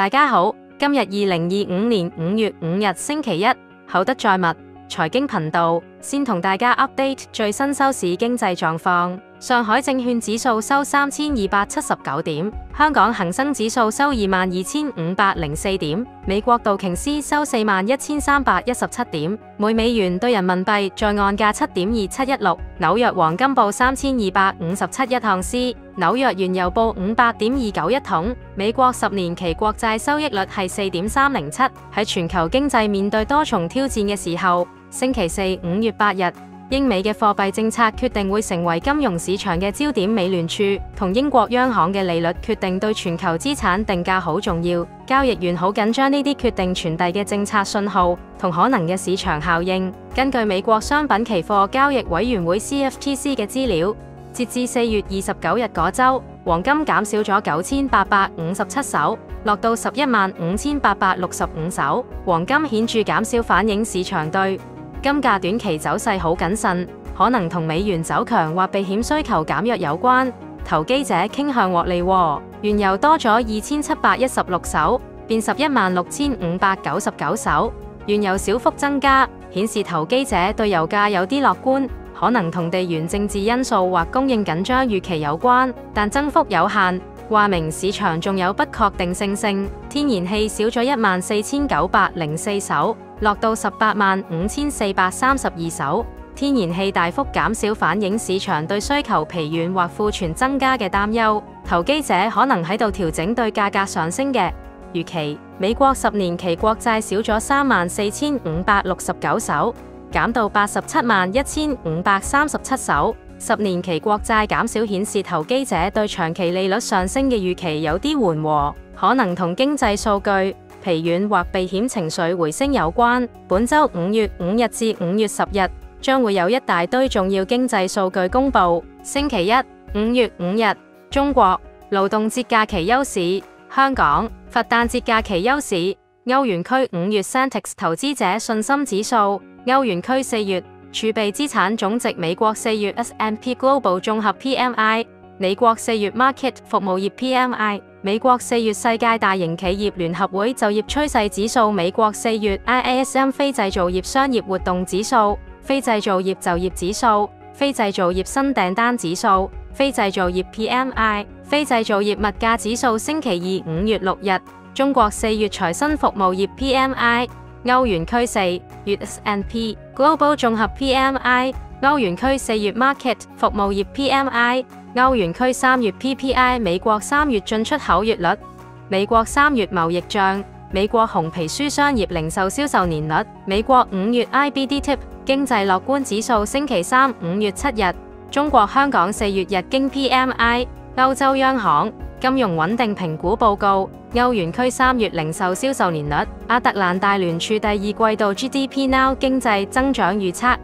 大家好，今日2025年5月5日星期一，厚德載物財經頻道先同大家 update 最新收市經濟狀況。上海證券指數收3279點，香港恒生指數收22,504點，美國道瓊斯收41,317點，每美元對人民幣在岸價7.2716，紐約黃金報3257一盎司，紐約原油報500.29一桶，美國10年期國債收益率係4.307。喺全球經濟面對多重挑戰嘅時候，星期四5月8日，英美嘅貨幣政策決定會成為金融市場嘅焦點。美聯儲同英國央行嘅利率決定對全球資產定價好重要，交易員好緊張呢啲決定傳遞嘅政策信號同可能嘅市場效應。根據美國商品期貨交易委員會 CFTC 嘅資料，截至4月29日嗰週，黃金減少咗9857手，落到115865手。黃金顯著減少反映市場對金價短期走勢好謹慎，可能同美元走強或避險需求減弱有關。投機者傾向獲利喎。原油多咗2716手，變116599手。原油小幅增加，顯示投機者對油價有啲樂觀，可能同地緣政治因素或供應緊張預期有關，但增幅有限，話明市場仲有不確定性。天然氣少咗14904手，落到185432手。天然氣大幅減少反映市場對需求疲軟或庫存增加嘅擔憂，投機者可能喺度調整對價格上升嘅預期。美國10年期國債少咗34569手，減到871537手。10年期國債減少顯示投機者對長期利率上升嘅預期有啲緩和，可能同經濟數據疲軟或避險情緒回升有關。本週5月5日至5月10日將會有一大堆重要經濟數據公佈。星期一5月5日，中國勞動節假期休市，香港佛誕節假期休市。歐元區5月 Sentix 投資者信心指數，歐元區4月儲備資產總值，美國4月 S&P Global 綜合 PMI， 美國4月 Market 服務業 PMI， 美國4月世界大型企業聯合會就業趨勢指數，美國4月 ISM 非製造業商業活動指數，非製造業就業指數，非製造業新訂單指數，非製造業 PMI， 非製造業物價指數。星期二5月6日，中國4月財新服務業 PMI， 歐元區4月 S&P Global 綜合 PMI， 歐元區4月 Market 服務業 PMI， 歐元區3月 PPI， 美國3月進出口月率，美國3月貿易帳，美國紅皮書商業零售銷售年率，美國5月 IBD-TIP 經濟樂觀指數。星期三5月7日，中國香港4月日經 PMI， 歐洲央行金融穩定評估報告，歐元區3月零售銷售年率，亞特蘭大聯儲第二季度 GDP Now 經濟增長預測，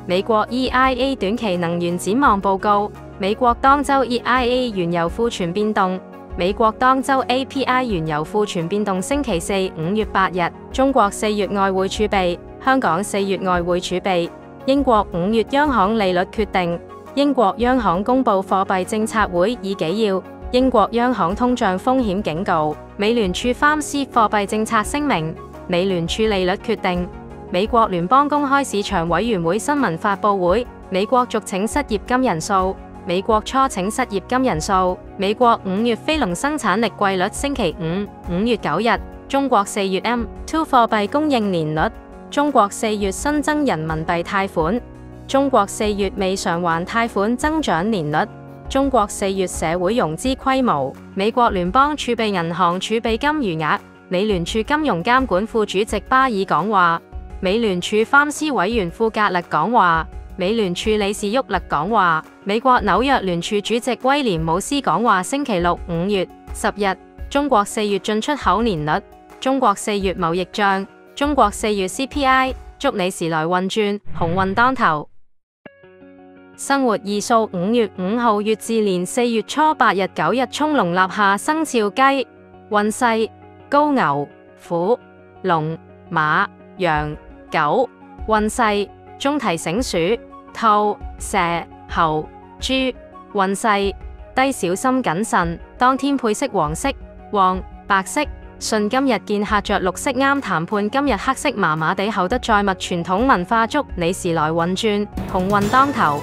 美國 EIA 短期能源展望報告，美國當周 EIA 原油庫存變動，美國當周 API 原油庫存變動。星期四5月8日，中國4月外匯儲備，香港4月外匯儲備，英國5月央行利率決定，英國央行公布貨幣政策會議紀要，英國央行通脹風險警告，美聯儲反思貨幣政策聲明，美聯儲利率決定，美國聯邦公開市場委員會新聞發佈會，美國續請失業金人數，美國初請失業金人數，美國5月非農生產力季率。星期五5月9日，中國4月 M2 貨幣供應年率，中國4月新增人民幣貸款，中國4月未償還貸款增長年率，中國4月社會融資規模，美國聯邦儲備銀行儲備金餘額，美聯儲金融監管副主席巴爾講話，美聯儲反思委員庫格勒講話，美聯儲理事沃勒講話，美國紐約聯儲主席威廉姆斯講話。星期六5月10日，中國4月進出口年率，中國4月貿易帳，中國4月 CPI， 祝你時來運轉，鴻運當頭。生活異數5月5號月至年4月初8日9日沖龍立夏生肖雞。運勢：高牛、虎、龍、馬、羊、狗。運勢：中提醒鼠、兔、蛇、猴、豬。運勢：低小心謹慎，當天配色黃色、黃、白色。信今日見客着綠色啱談判，今日黑色麻麻地厚得再密，傳統文化足，你時來運轉，鴻運當頭。